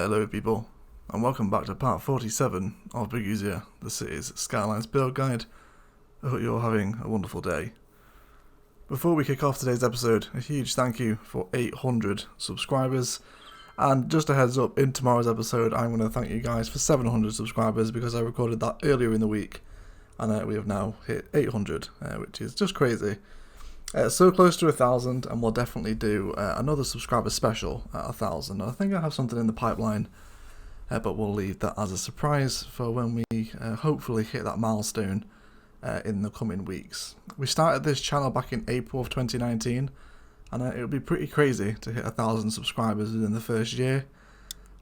Hello people, and welcome back to part 47 of Burgusia, the city's Skylines build guide. I hope you're having a wonderful day. Before we kick off today's episode, a huge thank you for 800 subscribers, and just a heads up, in tomorrow's episode I'm going to thank you guys for 700 subscribers because I recorded that earlier in the week, and we have now hit 800, which is just crazy. So close to 1,000, and we'll definitely do another subscriber special at 1,000. I think I have something in the pipeline, but we'll leave that as a surprise for when we hopefully hit that milestone in the coming weeks. We started this channel back in April of 2019, and it would be pretty crazy to hit 1,000 subscribers within the first year.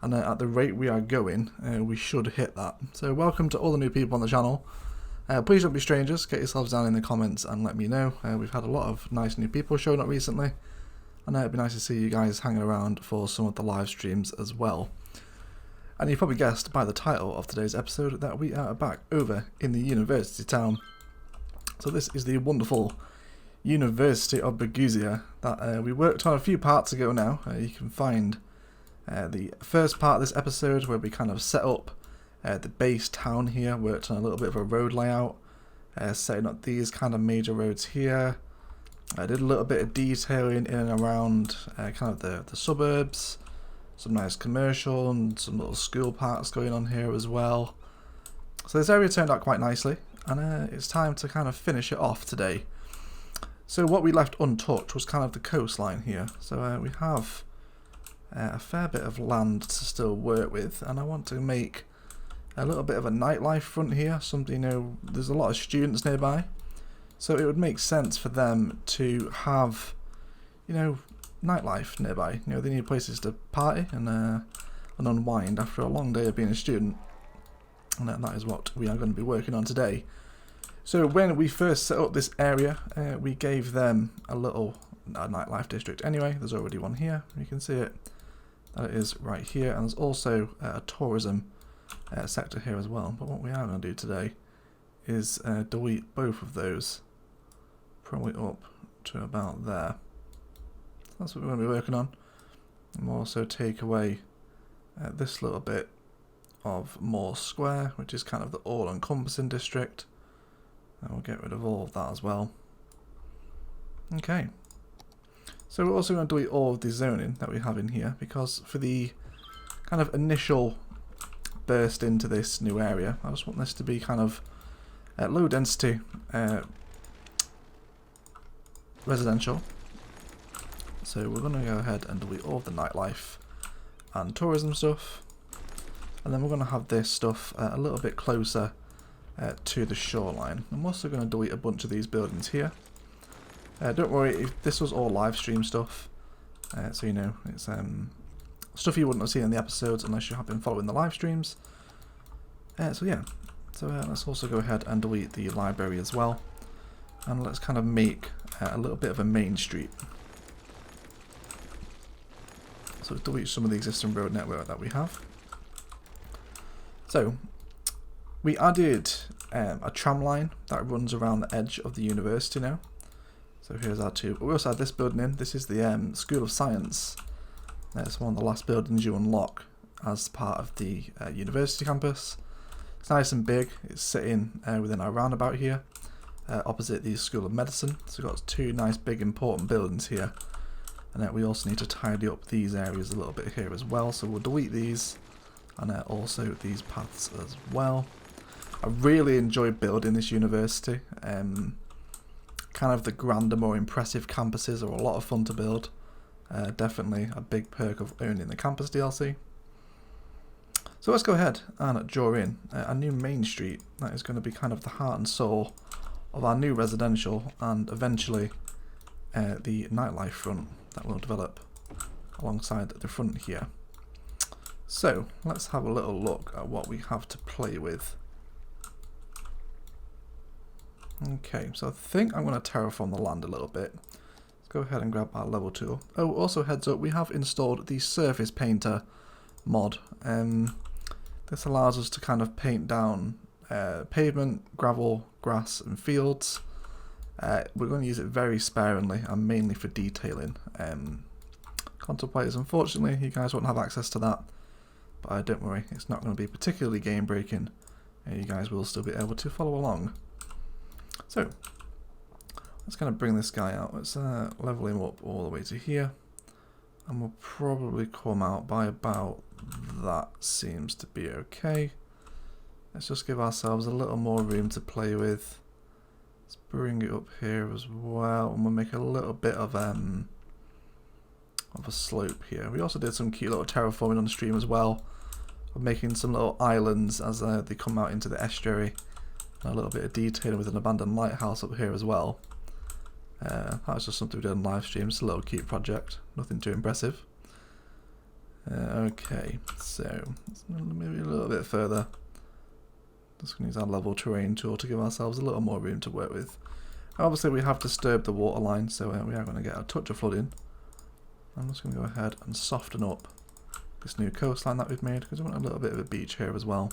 And at the rate we are going, we should hit that. So welcome to all the new people on the channel. Please don't be strangers, get yourselves down in the comments and let me know. We've had a lot of nice new people showing up recently, and it'd be nice to see you guys hanging around for some of the live streams as well. And you probably guessed by the title of today's episode that we are back over in the university town. So this is the wonderful University of Burgusia that we worked on a few parts ago now. You can find the first part of this episode where we kind of set up the base town here, worked on a little bit of a road layout, setting up these kind of major roads here. I did a little bit of detailing in and around kind of the suburbs, some nice commercial and some little school parks going on here as well. So this area turned out quite nicely, and it's time to kind of finish it off today. So what we left untouched was kind of the coastline here. So we have a fair bit of land to still work with, and I want to make a little bit of a nightlife front here. Something, there's a lot of students nearby, so it would make sense for them to have, nightlife nearby. They need places to party and unwind after a long day of being a student, and that is what we are going to be working on today. So when we first set up this area, we gave them a little nightlife district. Anyway, there's already one here. You can see it. That is right here, and there's also a tourism sector here as well. But what we are going to do today is delete both of those, probably up to about there. That's what we're going to be working on. And we'll also take away this little bit of Moore Square, which is kind of the all-encompassing district, and we'll get rid of all of that as well. Okay, so we're also going to delete all of the zoning that we have in here, because for the kind of initial burst into this new area, I just want this to be kind of low density residential. So we're going to go ahead and delete all of the nightlife and tourism stuff, and then we're going to have this stuff a little bit closer to the shoreline. I'm also going to delete a bunch of these buildings here. Don't worry, if this was all live stream stuff, so it's stuff you wouldn't have seen in the episodes unless you have been following the live streams. So let's also go ahead and delete the library as well, and let's kind of make a little bit of a main street. So let's delete some of the existing road network that we have. So we added a tram line that runs around the edge of the university now. So here's our two. We also had this building in. This is the School of Science. It's one of the last buildings you unlock as part of the university campus. It's nice and big. It's sitting within our roundabout here, opposite the School of Medicine. So we've got two nice big important buildings here. And we also need to tidy up these areas a little bit here as well. So we'll delete these, and also these paths as well. I really enjoy building this university. Kind of the grander, more impressive campuses are a lot of fun to build. Definitely a big perk of owning the campus DLC. So let's go ahead and draw in a new main street that is going to be kind of the heart and soul of our new residential, and eventually the nightlife front that will develop alongside the front here. So let's have a little look at what we have to play with. Okay, so I think I'm going to terraform the land a little bit. Let's go ahead and grab our level tool. Oh, also heads up, we have installed the Surface Painter mod. This allows us to kind of paint down pavement, gravel, grass and fields. We're going to use it very sparingly and mainly for detailing. Console players, unfortunately, you guys won't have access to that. But don't worry, it's not going to be particularly game breaking, and you guys will still be able to follow along. So let's kind of bring this guy out. Let's level him up all the way to here, and we'll probably come out by about that. Seems to be okay. Let's just give ourselves a little more room to play with. Let's bring it up here as well, and we'll make a little bit of a slope here. We also did some cute little terraforming on the stream as well. We're making some little islands as they come out into the estuary, and a little bit of detailing with an abandoned lighthouse up here as well. That was just something we did on live stream. It's a little cute project, nothing too impressive. Okay, so maybe a little bit further. Just going to use our level terrain tool to give ourselves a little more room to work with. Obviously we have disturbed the water line, so we are going to get a touch of flooding. I'm just going to go ahead and soften up this new coastline that we've made, because we want a little bit of a beach here as well.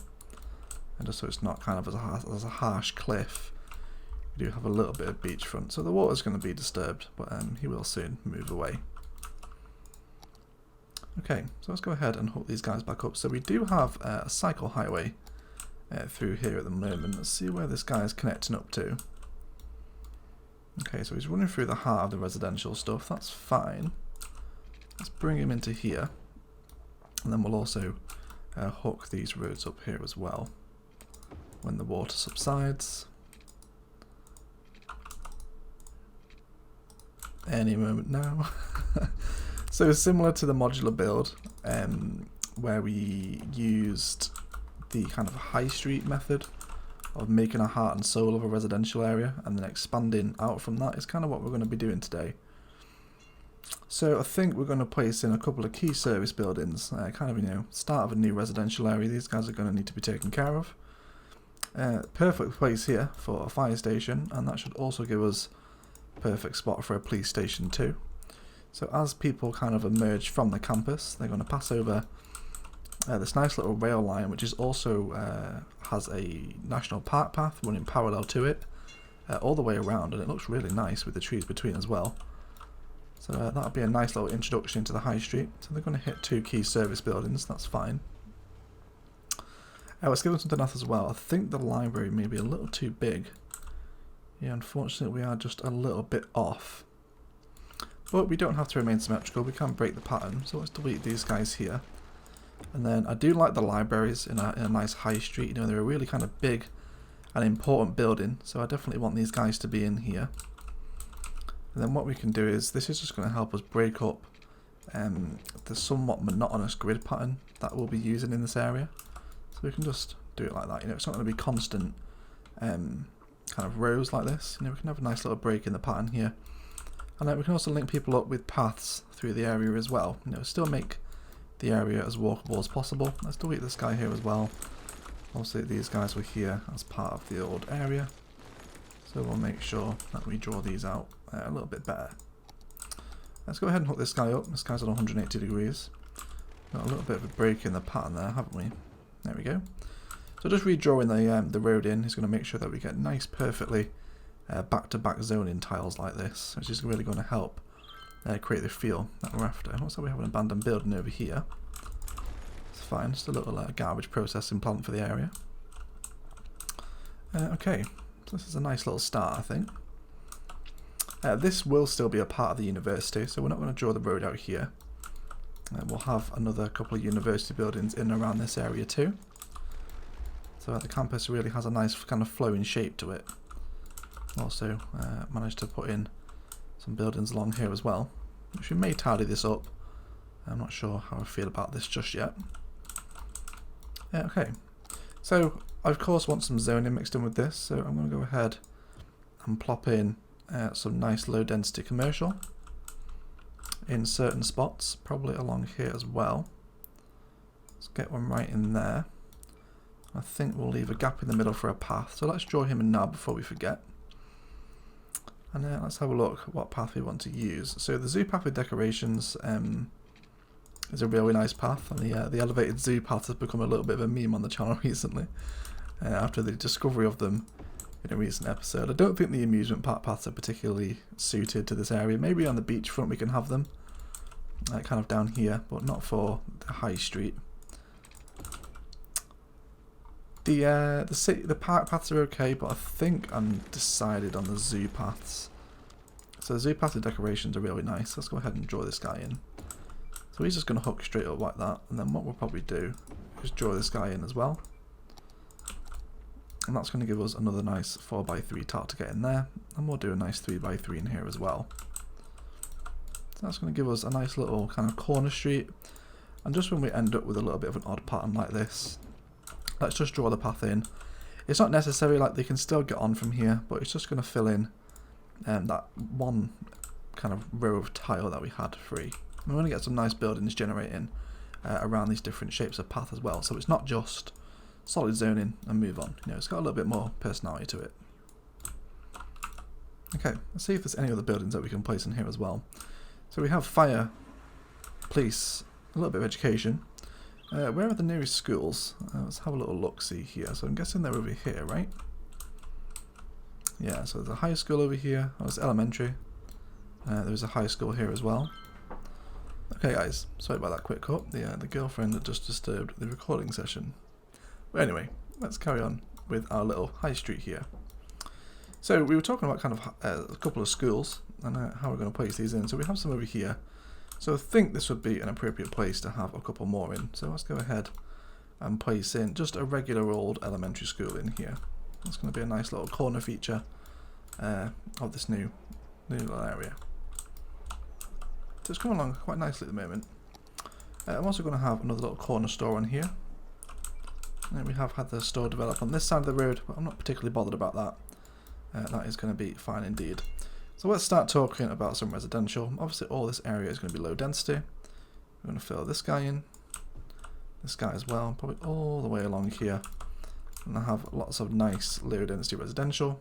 And just so it's not kind of as a harsh cliff, we do have a little bit of beachfront. So the water's going to be disturbed, but he will soon move away. Okay, so let's go ahead and hook these guys back up. So we do have a cycle highway through here at the moment. Let's see where this guy is connecting up to. Okay, so he's running through the heart of the residential stuff. That's fine. Let's bring him into here, and then we'll also hook these roads up here as well when the water subsides. Any moment now. So similar to the modular build, where we used the kind of high street method of making a heart and soul of a residential area and then expanding out from that, is kind of what we're going to be doing today. So I think we're going to place in a couple of key service buildings, kind of, you know, start of a new residential area. These guys are going to need to be taken care of. Perfect place here for a fire station, and that should also give us a perfect spot for a police station too. So as people kind of emerge from the campus, they're going to pass over this nice little rail line, which is also has a national park path running parallel to it all the way around, and it looks really nice with the trees between as well. So that'll be a nice little introduction into the high street. So they're going to hit 2 key service buildings, that's fine. Let's give them something else as well. I think the library may be a little too big. Yeah, unfortunately we are just a little bit off. But we don't have to remain symmetrical, we can break the pattern. So let's delete these guys here. And then I do like the libraries in a nice high street. You know, they're a really kind of big and important building. So I definitely want these guys to be in here. And then what we can do is, this is just going to help us break up the somewhat monotonous grid pattern that we'll be using in this area. So we can just do it like that. You know, it's not going to be constant kind of rows like this. You know, we can have a nice little break in the pattern here. And then we can also link people up with paths through the area as well. You know, still make the area as walkable as possible. Let's delete this guy here as well. Also, these guys were here as part of the old area. So we'll make sure that we draw these out a little bit better. Let's go ahead and hook this guy up. This guy's on 180 degrees. Got a little bit of a break in the pattern there, haven't we? There we go. So just redrawing the road in is going to make sure that we get nice, perfectly back-to-back zoning tiles like this, which is really going to help create the feel that we're after. Also, we have an abandoned building over here. It's fine, just a little garbage processing plant for the area. Okay, so this is a nice little start, I think. This will still be a part of the university, so we're not going to draw the road out here. We'll have another couple of university buildings in and around this area too. So the campus really has a nice kind of flowing shape to it. Also managed to put in some buildings along here as well, which we may tidy this up. I'm not sure how I feel about this just yet. Okay, so I of course want some zoning mixed in with this, so I'm going to go ahead and plop in some nice low density commercial in certain spots, probably along here as well. Let's get one right in there. I think we'll leave a gap in the middle for a path, so let's draw him in now before we forget. And let's have a look at what path we want to use. So the zoo path with decorations is a really nice path, and the elevated zoo path has become a little bit of a meme on the channel recently after the discovery of them in a recent episode. I don't think the amusement park paths are particularly suited to this area. Maybe on the beachfront we can have them, kind of down here, but not for the high street. The park paths are okay, but I think I'm decided on the zoo paths. So the zoo path decorations are really nice. Let's go ahead and draw this guy in. So he's just going to hook straight up like that, and then what we'll probably do is draw this guy in as well. And that's going to give us another nice 4x3 tile to get in there, and we'll do a nice 3x3 in here as well. So that's going to give us a nice little kind of corner street, and just when we end up with a little bit of an odd pattern like this, let's just draw the path in. It's not necessary, like they can still get on from here, but it's just going to fill in that one kind of row of tile that we had free. And we're going to get some nice buildings generating around these different shapes of path as well. So it's not just solid zoning and move on. You know, it's got a little bit more personality to it. Okay, let's see if there's any other buildings that we can place in here as well. So we have fire, police, a little bit of education. Where are the nearest schools? Let's have a little look-see here. So I'm guessing they're over here, right? Yeah, so there's a high school over here. Oh, it's elementary. There's a high school here as well. Okay, guys, sorry about that quick cut. The girlfriend had just disturbed the recording session. But anyway, let's carry on with our little high street here. So we were talking about kind of a couple of schools and how we're going to place these in. So we have some over here. So I think this would be an appropriate place to have a couple more in. So let's go ahead and place in just a regular old elementary school in here. It's going to be a nice little corner feature of this new little area. So it's coming along quite nicely at the moment. I'm also going to have another little corner store on here. And we have had the store develop on this side of the road, but I'm not particularly bothered about that. That is going to be fine indeed. So let's start talking about some residential. Obviously all this area is going to be low density. We're going to fill this guy in, this guy as well, probably all the way along here. And I have lots of nice low density residential,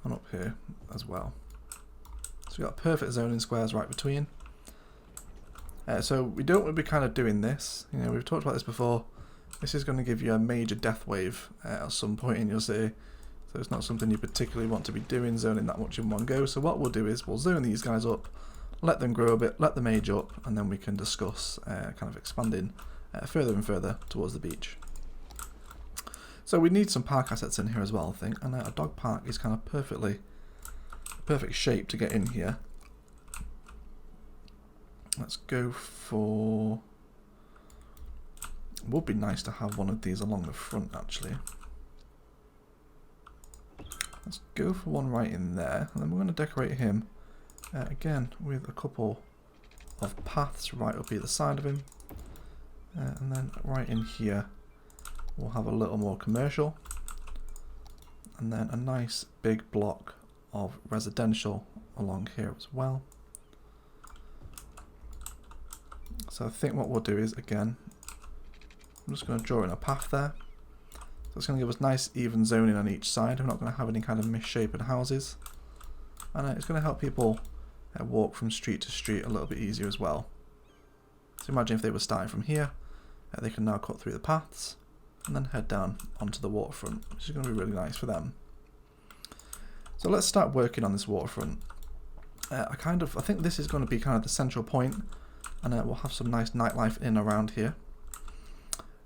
and up here as well. So we've got perfect zoning squares right between. So we don't want to be kind of doing this. You know, we've talked about this before. This is going to give you a major death wave at some point in your city. So it's not something you particularly want to be doing, zoning that much in one go. So what we'll do is we'll zone these guys up, let them grow a bit, let them age up, and then we can discuss kind of expanding further and further towards the beach. So we need some park assets in here as well, I think, and a dog park is kind of perfect shape to get in here. Let's go for... It would be nice to have one of these along the front actually. Let's go for one right in there, and then we're going to decorate him again with a couple of paths right up either side of him, and then right in here we'll have a little more commercial, and then a nice big block of residential along here as well. So I think what we'll do is, again, I'm just going to draw in a path there. So it's going to give us nice even zoning on each side. We're not going to have any kind of misshapen houses, and it's going to help people walk from street to street a little bit easier as well. So imagine if they were starting from here, they can now cut through the paths and then head down onto the waterfront, which is going to be really nice for them. So let's start working on this waterfront. I think this is going to be kind of the central point, and we'll have some nice nightlife in around here.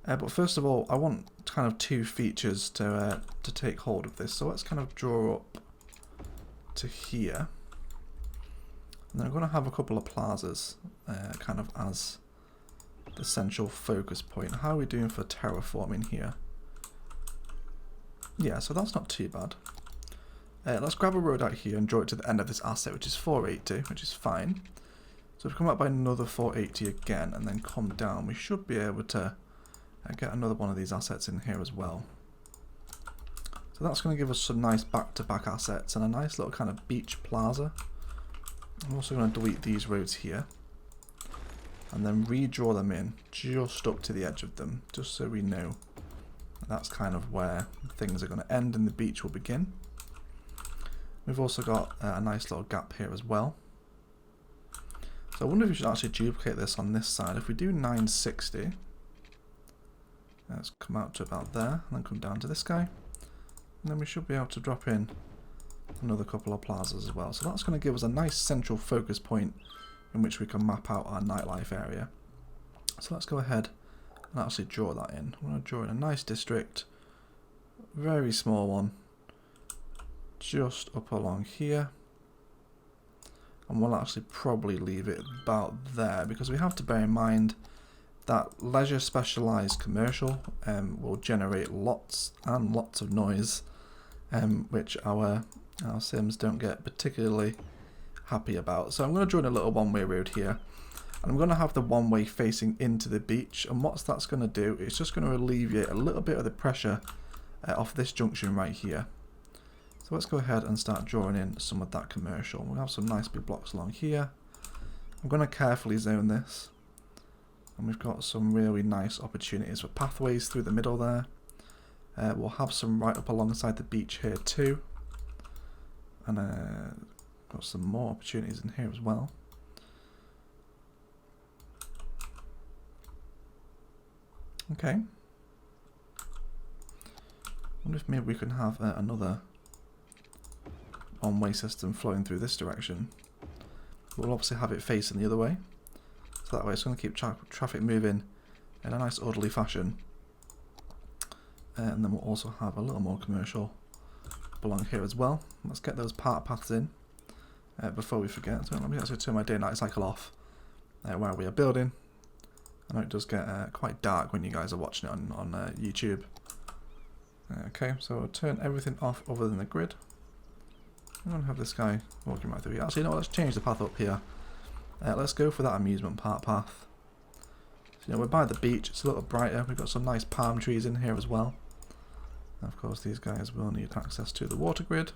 But first of all, I want kind of two features to take hold of this. So let's kind of draw up to here. And then I'm going to have a couple of plazas kind of as the central focus point. How are we doing for terraforming here? Yeah, so that's not too bad. Let's grab a road out here and draw it to the end of this asset, which is 480, which is fine. So if we come up by another 480 again and then come down, we should be able to get another one of these assets in here as well. So that's going to give us some nice back-to-back assets and a nice little kind of beach plaza. I'm also going to delete these roads here and then redraw them in just up to the edge of them, just so we know that's kind of where things are going to end and the beach will begin. We've also got a nice little gap here as well. So I wonder if we should actually duplicate this on this side. If we do 960, let's come out to about there and then come down to this guy. And then we should be able to drop in another couple of plazas as well. So that's going to give us a nice central focus point in which we can map out our nightlife area. So let's go ahead and actually draw that in. I'm going to draw in a nice district, very small one, just up along here. And we'll actually probably leave it about there, because we have to bear in mind that leisure specialised commercial will generate lots and lots of noise, which our Sims don't get particularly happy about. So I'm going to draw in a little one-way road here, and I'm going to have the one-way facing into the beach, and what that's going to do is just going to alleviate a little bit of the pressure off this junction right here. So let's go ahead and start drawing in some of that commercial. We'll have some nice big blocks along here. I'm going to carefully zone this, and we've got some really nice opportunities for pathways through the middle there. We'll have some right up alongside the beach here too, and got some more opportunities in here as well. Okay. I wonder if maybe we can have another one-way system flowing through this direction. We'll obviously have it facing the other way, so that way it's going to keep traffic moving in a nice orderly fashion. And then we'll also have a little more commercial along here as well. Let's get those park paths in before we forget. So let me actually turn my day-night cycle off while we are building. I know it does get quite dark when you guys are watching it on YouTube. Okay, so I'll turn everything off other than the grid. I'm going to have this guy walking right through here. Actually, no, let's change the path up here. Let's go for that amusement park path. So, we're by the beach, it's a little brighter. We've got some nice palm trees in here as well. And of course, these guys will need access to the water grid.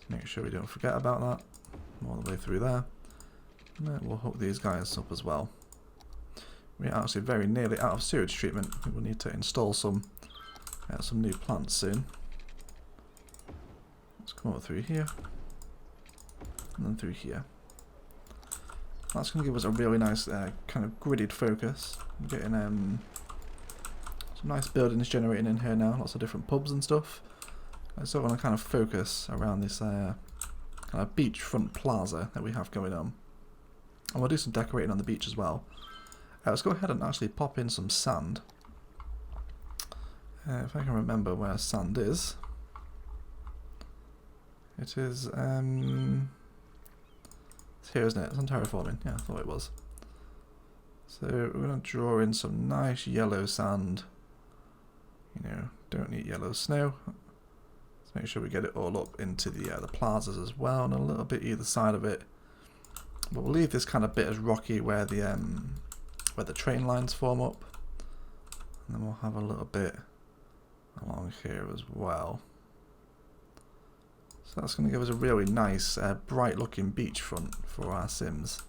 Make sure we don't forget about that. All the way through there. And then we'll hook these guys up as well. We're actually very nearly out of sewage treatment. We'll need to install some new plants soon. Let's come over through here, and then through here. That's going to give us a really nice kind of gridded focus. I'm getting some nice buildings generating in here now, lots of different pubs and stuff. I sort of want to kind of focus around this kind of beachfront plaza that we have going on. And we'll do some decorating on the beach as well. Let's go ahead and actually pop in some sand. If I can remember where sand is. It is, it's here, isn't it? It's on terraforming. Yeah, I thought it was. So we're going to draw in some nice yellow sand. You know, don't need yellow snow. Let's make sure we get it all up into the plazas as well, and a little bit either side of it. But we'll leave this kind of bit as rocky where the train lines form up, and then we'll have a little bit along here as well. So that's going to give us a really nice, bright looking beachfront for our Sims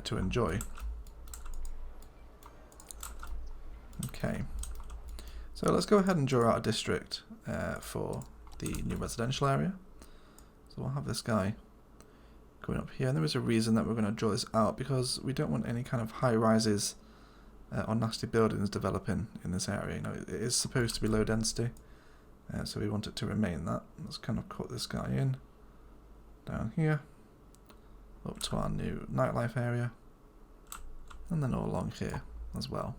to enjoy. Okay, so let's go ahead and draw out a district for the new residential area. So we'll have this guy going up here, and there is a reason that we're going to draw this out, because we don't want any kind of high rises or nasty buildings developing in this area. You know, it is supposed to be low density. So we want it to remain that. Let's kind of cut this guy in down here up to our new nightlife area, and then all along here as well.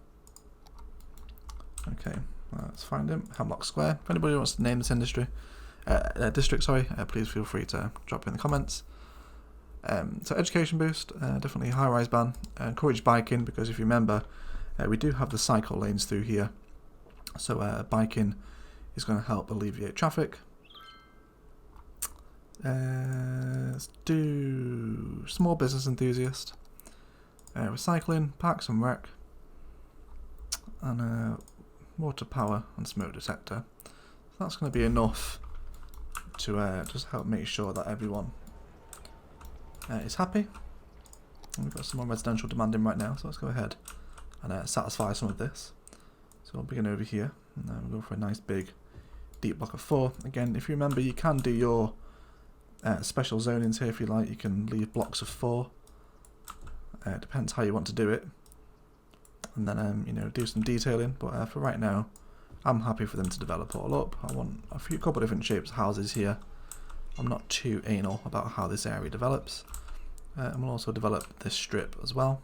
Okay, let's find him. Hemlock Square. If anybody wants to name this district, please feel free to drop in the comments. So education boost, definitely high-rise ban. Encourage biking, because if you remember, we do have the cycle lanes through here, so biking is going to help alleviate traffic. Let's do small business enthusiast, recycling, parks and rec, and water power and smoke detector. So that's going to be enough to just help make sure that everyone is happy. And we've got some more residential demand in right now, so let's go ahead and satisfy some of this. So we'll begin over here, and then we'll go for a nice big deep block of 4. Again, if you remember, you can do your special zonings here if you like. You can leave blocks of 4. It depends how you want to do it, and then you know, do some detailing. But for right now, I'm happy for them to develop all up. I want a couple of different shapes of houses here. I'm not too anal about how this area develops. And we'll also develop this strip as well.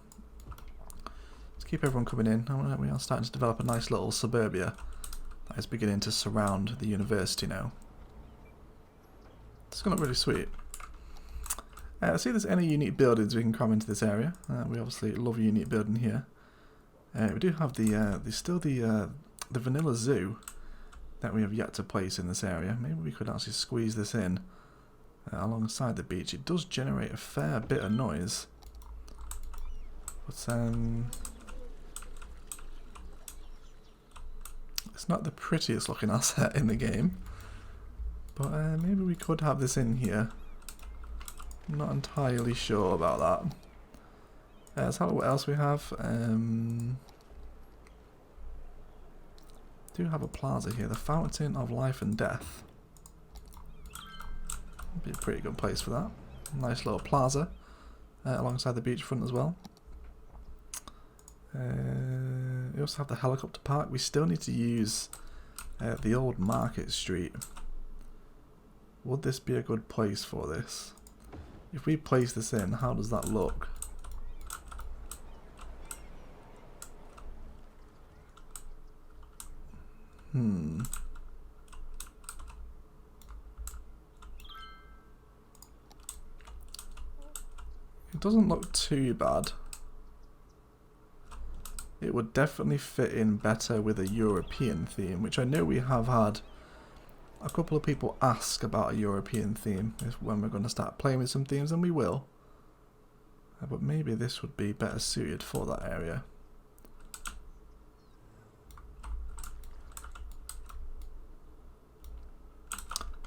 Let's keep everyone coming in. We are starting to develop a nice little suburbia that is beginning to surround the university now. It's going to look really sweet. Let's see if there's any unique buildings we can cram into this area. We obviously love a unique building here. We do have the vanilla zoo that we have yet to place in this area. Maybe we could actually squeeze this in alongside the beach. It does generate a fair bit of noise, but it's not the prettiest looking asset in the game. But maybe we could have this in here. I'm not entirely sure about that. Let's have a look what else we have. Do have a plaza here, the Fountain of Life and Death. Would be a pretty good place for that. Nice little plaza alongside the beachfront as well. We also have the helicopter park. We still need to use the old Market Street. Would this be a good place for this? If we place this in, how does that look? It doesn't look too bad. It would definitely fit in better with a European theme, which I know we have had a couple of people ask about a European theme when we're going to start playing with some themes, and we will. But maybe this would be better suited for that area.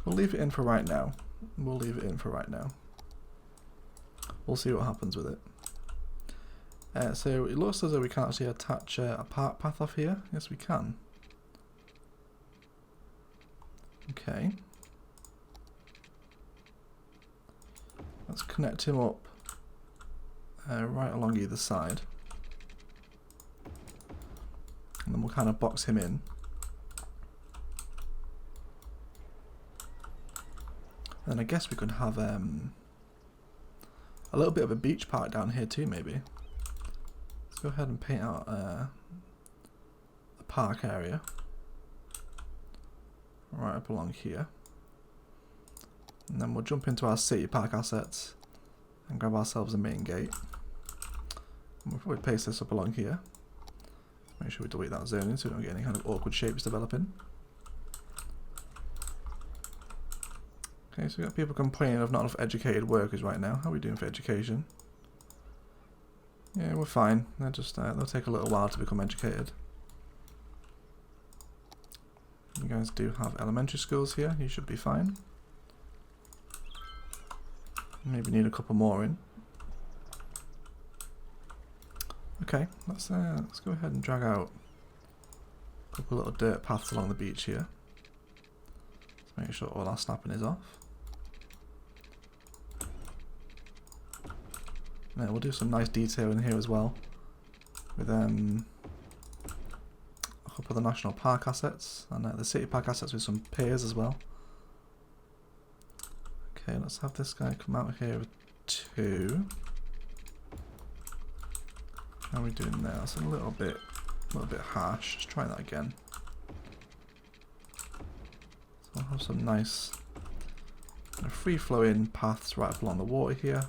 We'll leave it in for right now. We'll see what happens with it. So it looks as though we can actually attach a park path off here. Yes, we can. Okay. Let's connect him up right along either side. And then we'll kind of box him in. And I guess we could have a little bit of a beach park down here too, maybe. Let's go ahead and paint out a park area right up along here. And then we'll jump into our city park assets and grab ourselves a main gate. And we'll probably paste this up along here. Make sure we delete that zoning so we don't get any kind of awkward shapes developing. Okay, so we've got people complaining of not enough educated workers right now. How are we doing for education? Yeah, we're fine. They'll just they'll take a little while to become educated. You guys do have elementary schools here. You should be fine. Maybe need a couple more in. Okay, let's go ahead and drag out a couple little dirt paths along the beach here. Let's make sure all our snapping is off. Now we'll do some nice detail in here as well, with a couple of the national park assets and the city park assets with some piers as well. Okay, let's have this guy come out here with 2. How are we doing there? That's a little bit harsh. Let's try that again. So we'll have some nice free flowing paths right up along the water here.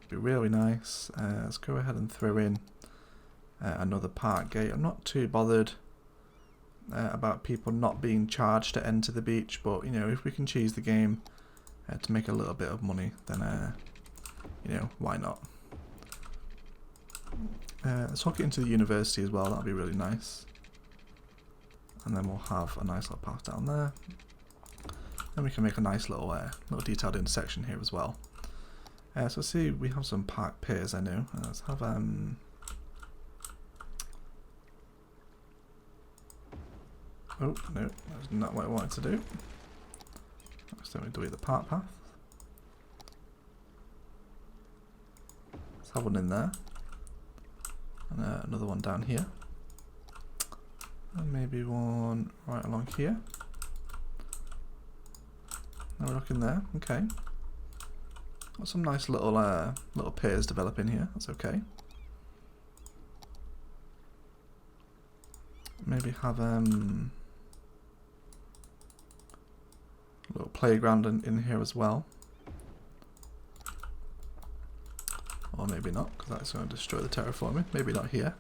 Be really nice. Let's go ahead and throw in another park gate. I'm not too bothered about people not being charged to enter the beach, but you know, if we can cheese the game to make a little bit of money, then you know, why not? Let's hook it into the university as well. That'll be really nice. And then we'll have a nice little path down there. Then we can make a nice little detailed intersection here as well. So see, we have some park piers, I know. Let's have oh no, that's not what I wanted to do. Let's delete the park path. Let's have one in there. And another one down here. And maybe one right along here. Now we're looking there, okay. Got some nice little piers developing here, that's okay. maybe have a little playground in here as well. Or maybe not, because that's going to destroy the terraforming. Maybe not here.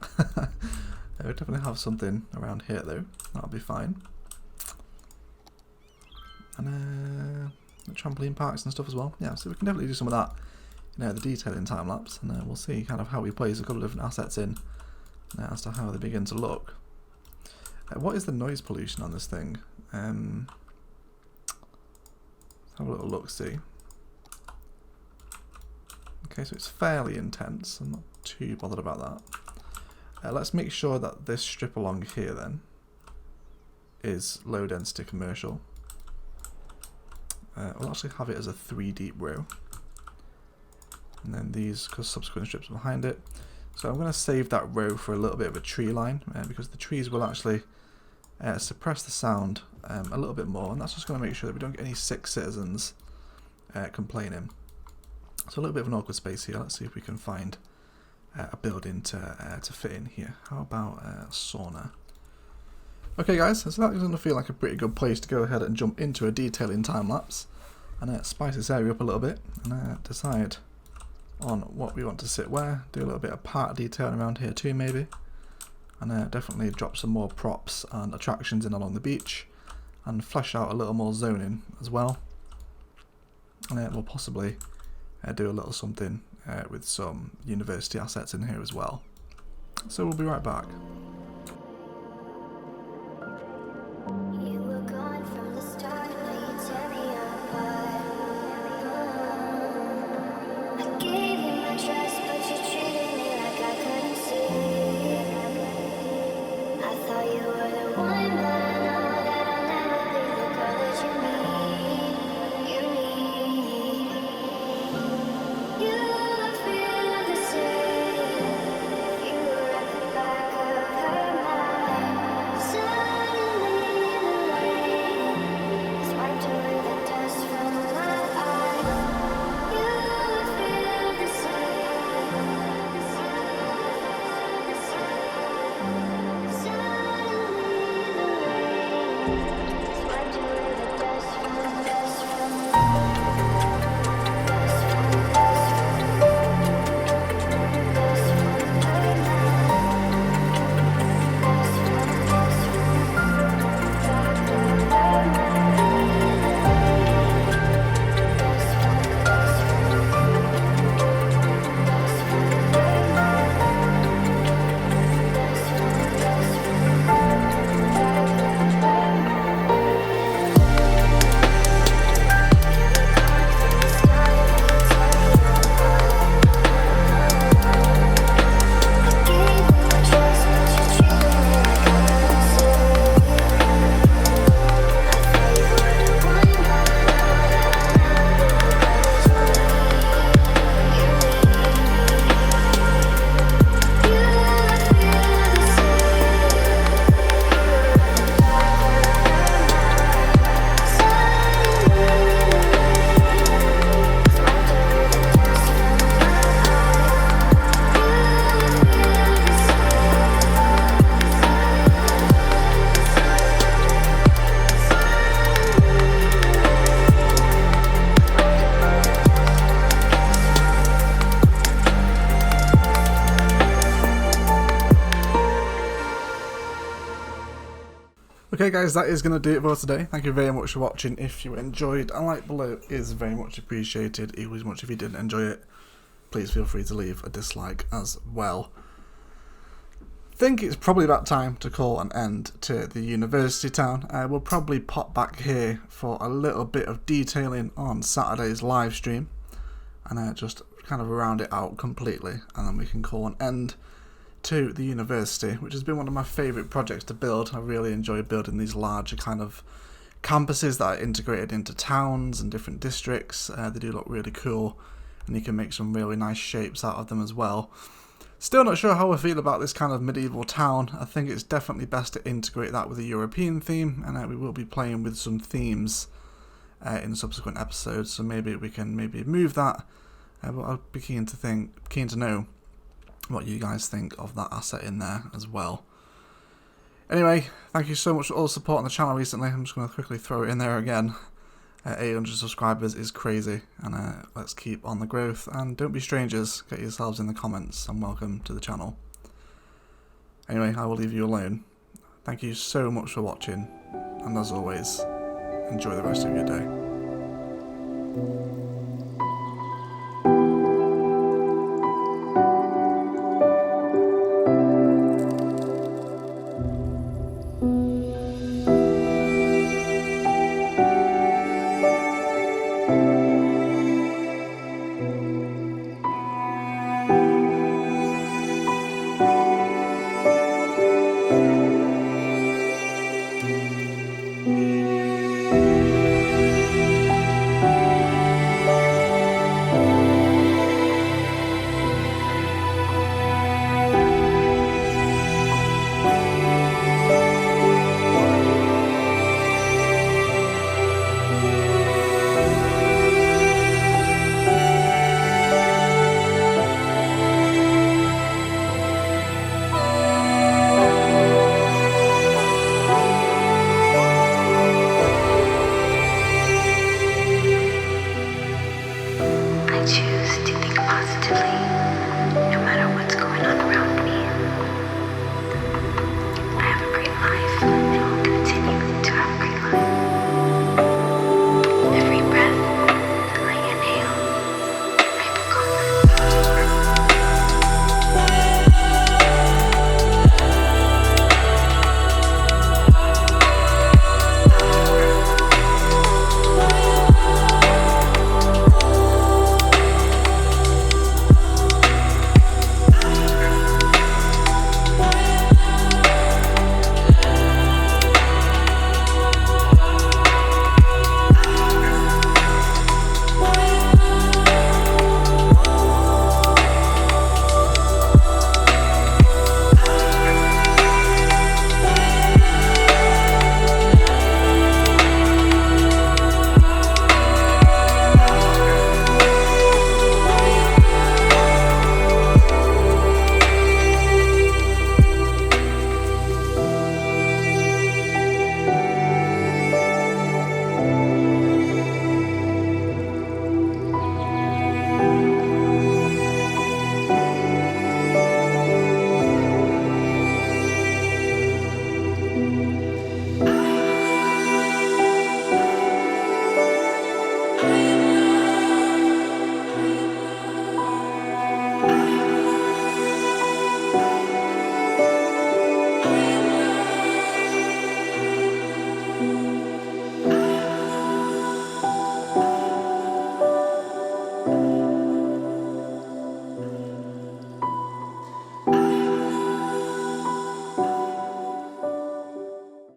We'll definitely have something around here though. That'll be fine. And trampoline parks and stuff as well. Yeah, so we can definitely do some of that. You know, the detailing time lapse, and we'll see kind of how we place a couple of different assets in as to how they begin to look. What is the noise pollution on this thing? Let's have a little look, see. Okay, so it's fairly intense. I'm not too bothered about that. Let's make sure that this strip along here then is low density commercial. We'll actually have it as a 3 deep row. And then these subsequent strips behind it. So I'm going to save that row for a little bit of a tree line because the trees will actually suppress the sound a little bit more, and that's just going to make sure that we don't get any sick citizens complaining. So a little bit of an awkward space here. Let's see if we can find a building to fit in here. How about a sauna? Okay guys, so that's going to feel like a pretty good place to go ahead and jump into a detailing time lapse and spice this area up a little bit and decide on what we want to sit where. Do a little bit of park detailing around here too maybe, and definitely drop some more props and attractions in along the beach and flesh out a little more zoning as well. And we'll possibly do a little something with some university assets in here as well. So we'll be right back. Okay guys, that is going to do it for today. Thank you very much for watching. If you enjoyed, a like below is very much appreciated. Equally as much if you didn't enjoy it, please feel free to leave a dislike as well. I think it's probably about time to call an end to the university town. We'll probably pop back here for a little bit of detailing on Saturday's live stream and just kind of round it out completely, and then we can call an end to the university, which has been one of my favourite projects to build. I really enjoy building these larger kind of campuses that are integrated into towns and different districts. They do look really cool, and you can make some really nice shapes out of them as well. Still not sure how I feel about this kind of medieval town. I think it's definitely best to integrate that with a European theme, and we will be playing with some themes in subsequent episodes, so maybe we can move that. But I'll be keen to know what you guys think of that asset in there as well. Anyway, thank you so much for all the support on the channel recently. I'm just going to quickly throw it in there again. 800 subscribers is crazy, and let's keep on the growth, and don't be strangers, get yourselves in the comments, and welcome to the channel. Anyway, I will leave you alone. Thank you so much for watching, and as always, enjoy the rest of your day.